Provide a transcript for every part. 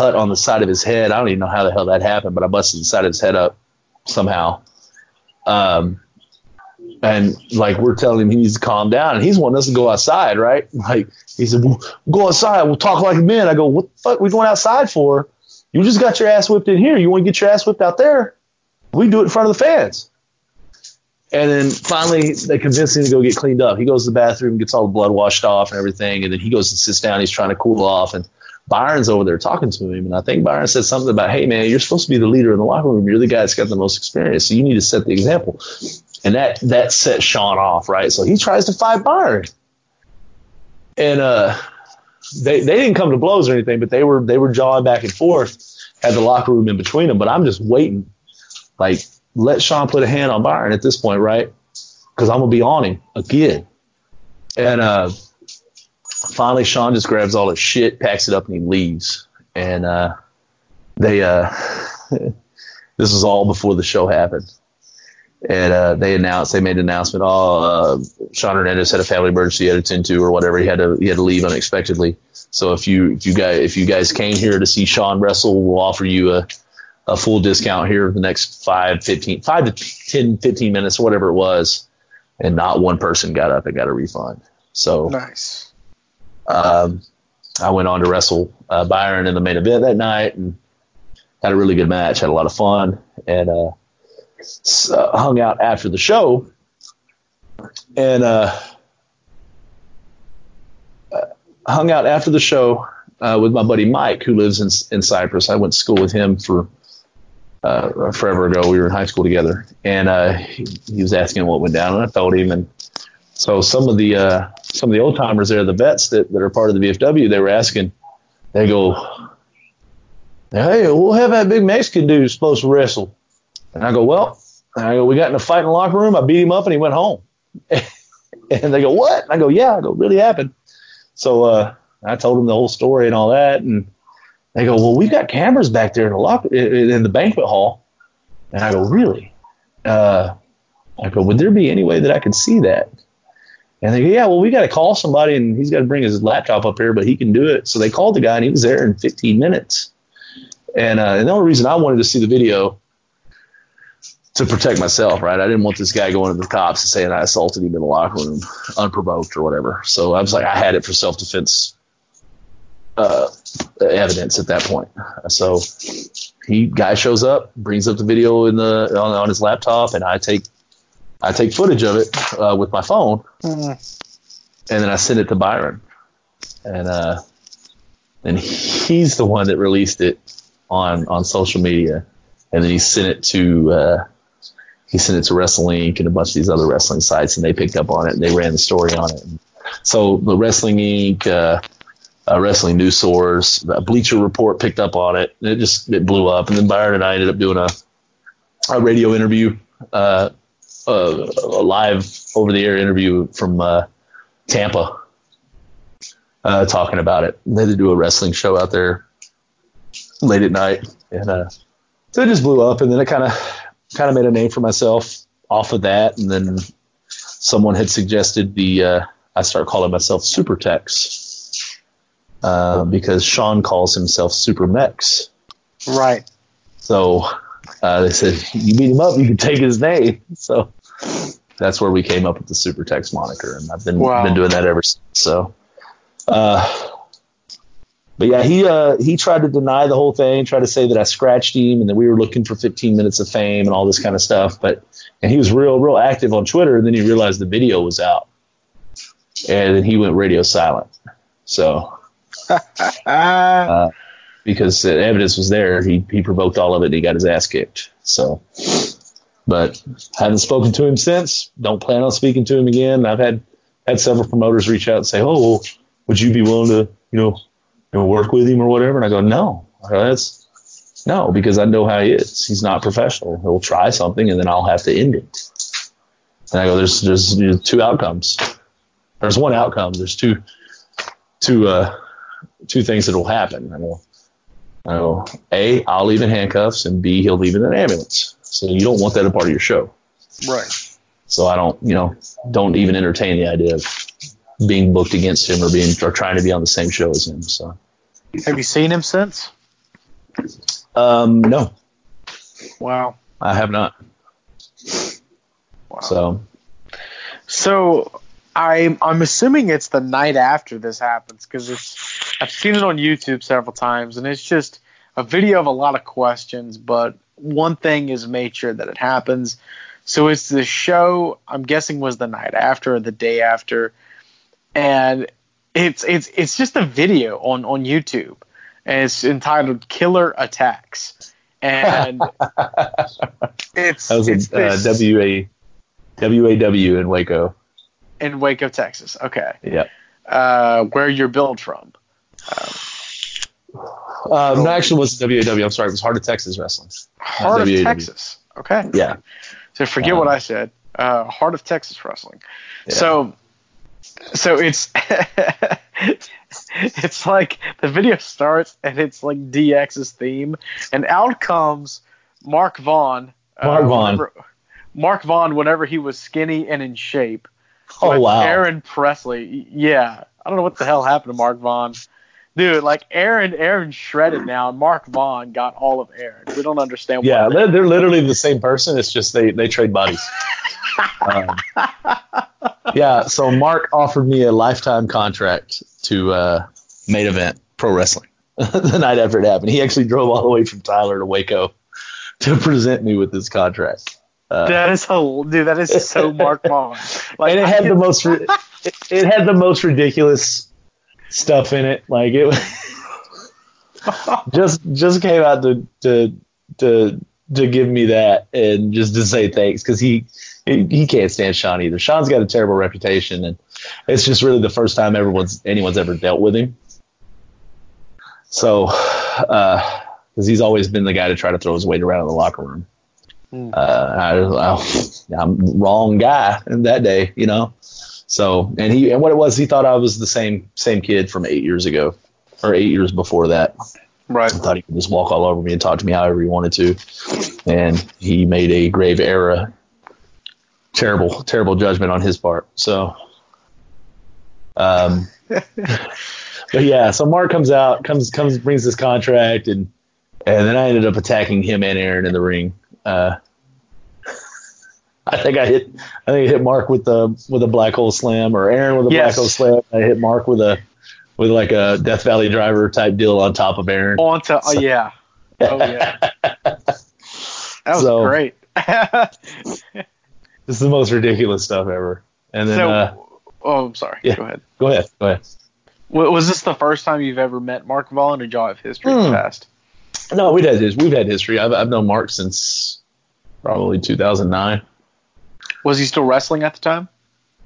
cut on the side of his head. I don't even know how the hell that happened, but I busted the side of his head up somehow. And like, we're telling him he needs to calm down, and he's wanting us to go outside, right? Like, he said, "We'll go outside. We'll talk like men." I go, "What the fuck are we going outside for? You just got your ass whipped in here. You want to get your ass whipped out there? We do it in front of the fans." And then finally they convince him to go get cleaned up. He goes to the bathroom, gets all the blood washed off and everything, and then he goes and sits down. He's trying to cool off, and Byron's over there talking to him. And I think Byron said something about, "Hey, man, you're supposed to be the leader in the locker room. You're the guy that's got the most experience, so you need to set the example." And that set Sean off, right? So he tries to fight Byron. And they didn't come to blows or anything, but they were jawing back and forth, had the locker room in between them. But I'm just waiting, like, let Sean put a hand on Byron at this point, right? Because I'm going to be on him again. And finally Sean just grabs all his shit, packs it up, and he leaves. And this was all before the show happened. And they made an announcement. Sean Hernandez had a family emergency he had to attend to, or whatever. He had to leave unexpectedly. So if you guys came here to see Sean wrestle, we'll offer you a full discount here for the next 5 to 10, 15 minutes, or whatever it was. And not one person got up and got a refund. So nice. I went on to wrestle Byron in the main event that night and had a really good match. Had a lot of fun, and hung out after the show, and with my buddy Mike, who lives in Cyprus. I went to school with him for forever ago. We were in high school together, and he was asking what went down, and I told him. And so some of the old timers there, the vets that are part of the VFW, they were asking. They go, "Hey, we'll have that big Mexican dude who's supposed to wrestle." And I go, we got in a fight in the locker room. I beat him up and he went home. And they go, "What?" And I go, "Yeah." I go, "Really happened." So I told them the whole story and all that. And they go, "Well, we've got cameras back there in the banquet hall." And I go, "Really?" I go, "Would there be any way that I could see that?" And they go, "Yeah, well, we got to call somebody, and he's got to bring his laptop up here, but he can do it." So they called the guy, and he was there in 15 minutes. And the only reason I wanted to see the video to protect myself, right? I didn't want this guy going to the cops and saying I assaulted him in the locker room unprovoked or whatever. So I was like, I had it for self-defense evidence at that point. So guy shows up, brings up the video on his laptop, and I take footage of it with my phone, and then I send it to Byron, and he's the one that released it on social media, and then he sent it to Wrestling Inc. and a bunch of these other wrestling sites, and they picked up on it and they ran the story on it. And so the Wrestling Inc., Wrestling News Source, Bleacher Report picked up on it, and it blew up. And then Byron and I ended up doing a radio interview, a live over the air interview from Tampa, talking about it. They had to do a wrestling show out there late at night, and so it just blew up. And then it kind of made a name for myself off of that. And then someone had suggested I start calling myself SuperTex because Sean calls himself Super Mex. Right. So they said, "You beat him up, you can take his name." So that's where we came up with the SuperTex moniker, and I've been doing that ever since. So, but yeah, he tried to deny the whole thing, tried to say that I scratched him and that we were looking for 15 minutes of fame and all this kind of stuff. And he was real active on Twitter, and then he realized the video was out, and then he went radio silent. So, because the evidence was there, he provoked all of it, and he got his ass kicked. So, but haven't spoken to him since. Don't plan on speaking to him again. I've had several promoters reach out and say, "Oh, well, would you be willing to, work with him or whatever?" And I go, no, because I know how he is. He's not professional. He'll try something, and then I'll have to end it. And I go, there's two outcomes. There's one outcome. There's two things that will happen. I go, A, I'll leave in handcuffs, and B, he'll leave in an ambulance. So you don't want that a part of your show. Right. So I don't even entertain the idea of being booked against him or trying to be on the same show as him. So, have you seen him since? No. Wow. I have not. Wow. So I'm assuming it's the night after this happens, because I've seen it on YouTube several times, and it's just a video of a lot of questions, but one thing is made sure that it happens. So it's the show, I'm guessing was the night after or the day after, and it's just a video on YouTube, and it's entitled Killer Attacks. And it's WAW in Waco. In Waco, Texas. Okay. Yeah. Where you're billed from? No, actually, it wasn't WAW. I'm sorry. It was Heart of Texas Wrestling. Heart of Texas. Okay. Yeah. So forget what I said. Heart of Texas Wrestling. Yeah. So it's it's like the video starts and it's like DX's theme, and out comes Mark Vaughn. Mark Vaughn, whenever he was skinny and in shape. Oh, wow. Aaron Presley. Yeah. I don't know what the hell happened to Mark Vaughn. Dude, like Aaron shredded now, and Mark Vaughn got all of Aaron. We don't understand. Yeah, they're literally the same person. It's just they trade bodies. Yeah, so Mark offered me a lifetime contract to main event pro wrestling the night after it happened. He actually drove all the way from Tyler to Waco to present me with this contract. That is so Mark Vaughn. Like, and it had the most ridiculous stuff in it. Like it just came out to give me that and just to say thanks, because he can't stand Sean either. Sean's got a terrible reputation, and it's just really the first time anyone's ever dealt with him. So, because he's always been the guy to try to throw his weight around in the locker room. I'm wrong guy in that day, you know. So, and what it was, he thought I was the same kid from 8 years ago, or 8 years before that. Right. I thought he could just walk all over me and talk to me however he wanted to, and he made a grave error. Terrible judgment on his part. So, but yeah. So Mark comes brings this contract, and then I ended up attacking him and Aaron in the ring. I think I hit Mark with a black hole slam, or Aaron with a black hole slam. I hit Mark with like a Death Valley driver type deal on top of Aaron. Yeah. Oh yeah. That was great. This is the most ridiculous stuff ever. And then, I'm sorry. Yeah, Go ahead. Was this the first time you've ever met Mark Vaughn, or did y'all have history in the past? No, we've had history. I've known Mark since probably 2009. Was he still wrestling at the time?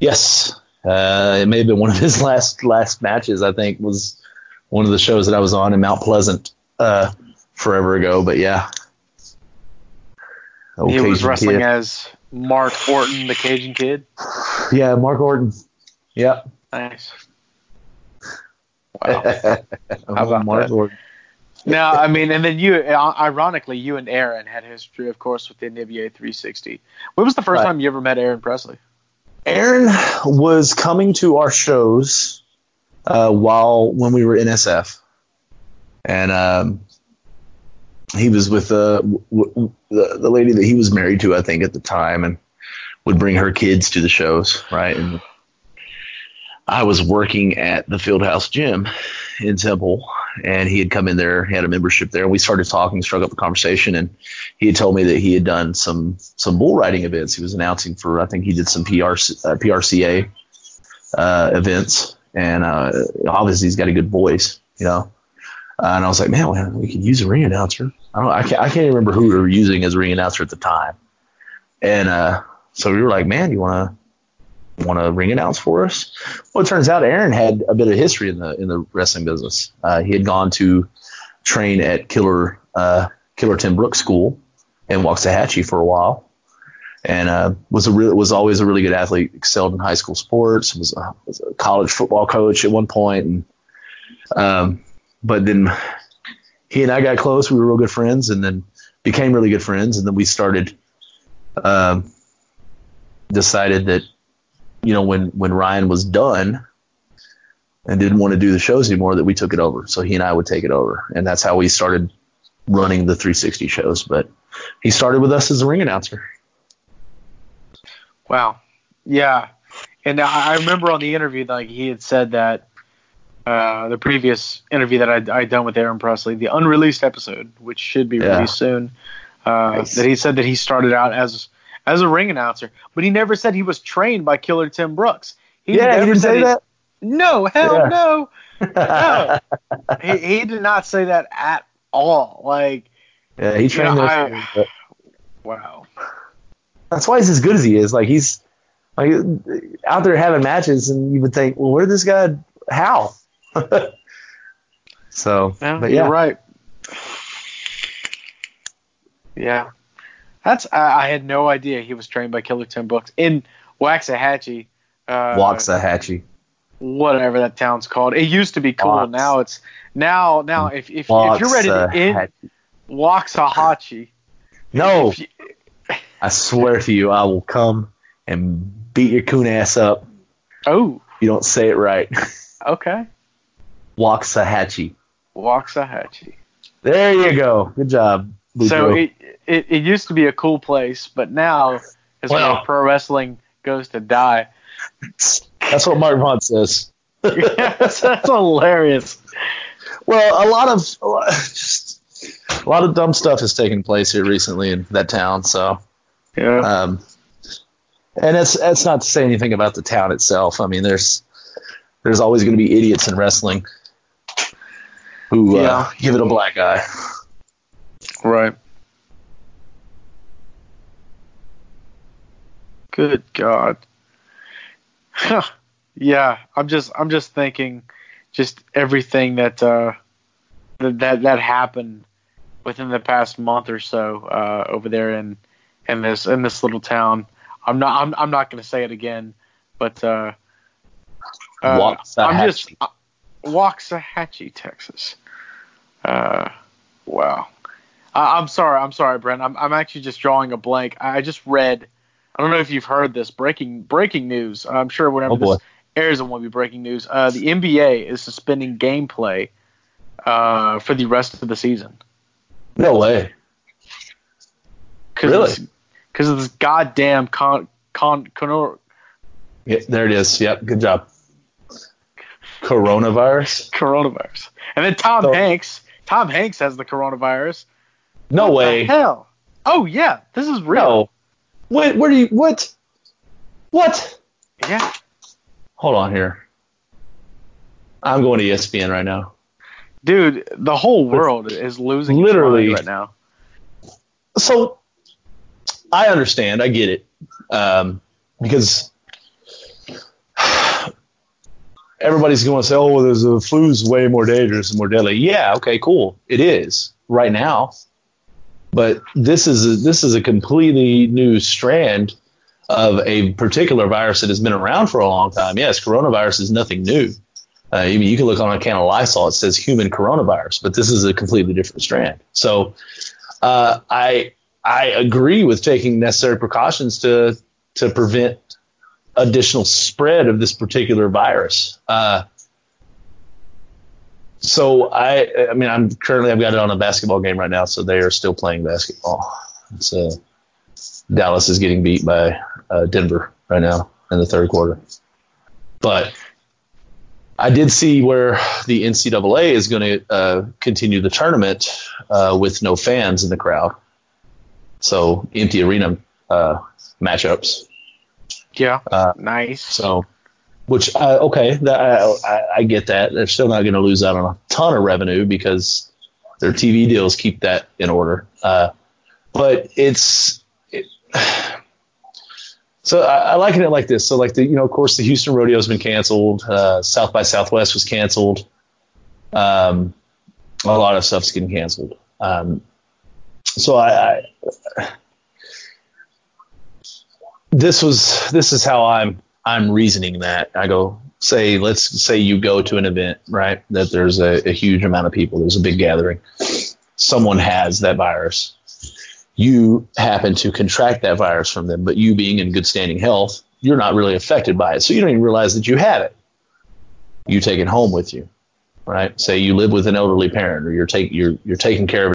Yes. It may have been one of his last matches, I think, was one of the shows that I was on in Mount Pleasant forever ago. But yeah. He was wrestling as Mark Orton, the Cajun Kid? Yeah, Mark Orton. Yeah. Nice. Wow. How about Mark that? Orton. Now, I mean, and then ironically, you and Aaron had history, of course, with the NWA 360. When was the first time you ever met Aaron Presley? Aaron was coming to our shows when we were in SF, and he was with the lady that he was married to, I think, at the time, and would bring her kids to the shows, right? And I was working at the Fieldhouse Gym in Temple, and he had come in there, he had a membership there, and we started talking, struck up a conversation, and he had told me that he had done some bull riding events. He was announcing for, I think he did some PRCA events, and obviously he's got a good voice, you know. And I was like, man, we could use a ring announcer. I can't even remember who we were using as a ring announcer at the time. And so we were like, man, you want to ring announce for us? Well, it turns out Aaron had a bit of history in the wrestling business. He had gone to train at Killer Tim Brooks School in Waxahachie for a while, and was always a really good athlete. Excelled in high school sports. Was a college football coach at one point, and but then he and I got close. We were real good friends, and then became really good friends, and then we started decided that, you know, when Ryan was done and didn't want to do the shows anymore, that we took it over. So he and I would take it over. And that's how we started running the 360 shows, but he started with us as a ring announcer. Wow. Yeah. And I remember on the interview, like he had said that the previous interview that I'd done with Aaron Presley, the unreleased episode, which should be released soon, nice. That he said that he started out as a ring announcer, but he never said he was trained by Killer Tim Brooks. He didn't say that? No, hell no. No. He did not say that at all. Like, yeah, he trained wow. That's why he's as good as he is. Like, he's like out there having matches, and you would think, well, where this guy? How? So, yeah, but yeah, you're right. Yeah, I had no idea he was trained by Killer Tim Brooks in Waxahachie. Waxahachie. Whatever that town's called. It used to be cool. Now it's now if you're ready to end Waxahachie. No. I swear to you, I will come and beat your coon ass up. Oh. You don't say it right. Okay. Waxahachie. Waxahachie. There you go. Good job. So it used to be a cool place, but now is where pro wrestling goes to die. That's what Mark Vaughn says. Yeah, that's hilarious. Well, a lot of dumb stuff has taken place here recently in that town. So, yeah. And that's not to say anything about the town itself. I mean, there's always going to be idiots in wrestling who give it a black eye. Right. Good God. Huh. Yeah, I'm just thinking, just everything that that happened within the past month or so over there in this little town. I'm not going to say it again, but Waxahachie, Texas. Wow. I'm sorry, Brent. I'm actually just drawing a blank. I just read. I don't know if you've heard this breaking news. I'm sure whenever this airs, it won't be breaking news. The NBA is suspending gameplay for the rest of the season. No way. Really? Because of this goddamn Yeah, there it is. Yep, good job. Coronavirus. And then Tom Hanks has the coronavirus. No way. The hell. Oh yeah, this is real. No. Wait, what? Yeah. Hold on here. I'm going to ESPN right now. Dude, the whole world is losing literally its mind right now. So I understand. I get it. Because everybody's going to say, oh, well, the flu's way more dangerous and more deadly. Yeah, okay, cool. It is right now. But this is a completely new strand of a particular virus that has been around for a long time. Yes, coronavirus is nothing new. I mean, you can look on a can of Lysol, it says human coronavirus, but this is a completely different strand. So I agree with taking necessary precautions to prevent additional spread of this particular virus. So I mean, I've got it on a basketball game right now, so they are still playing basketball. So Dallas is getting beat by Denver right now in the third quarter. But I did see where the NCAA is going to continue the tournament with no fans in the crowd. So empty arena matchups. Yeah, nice. So, which I get that. They're still not going to lose out on a ton of revenue because their TV deals keep that in order. But so I liken it like this. So like of course the Houston Rodeo has been canceled. South by Southwest was canceled. A lot of stuff's getting canceled. So this is how I'm reasoning that. I go, let's say you go to an event, right? That there's a huge amount of people. There's a big gathering. Someone has that virus. You happen to contract that virus from them, but you being in good standing health, you're not really affected by it. So you don't even realize that you have it. You take it home with you, right? Say you live with an elderly parent, or you're taking care of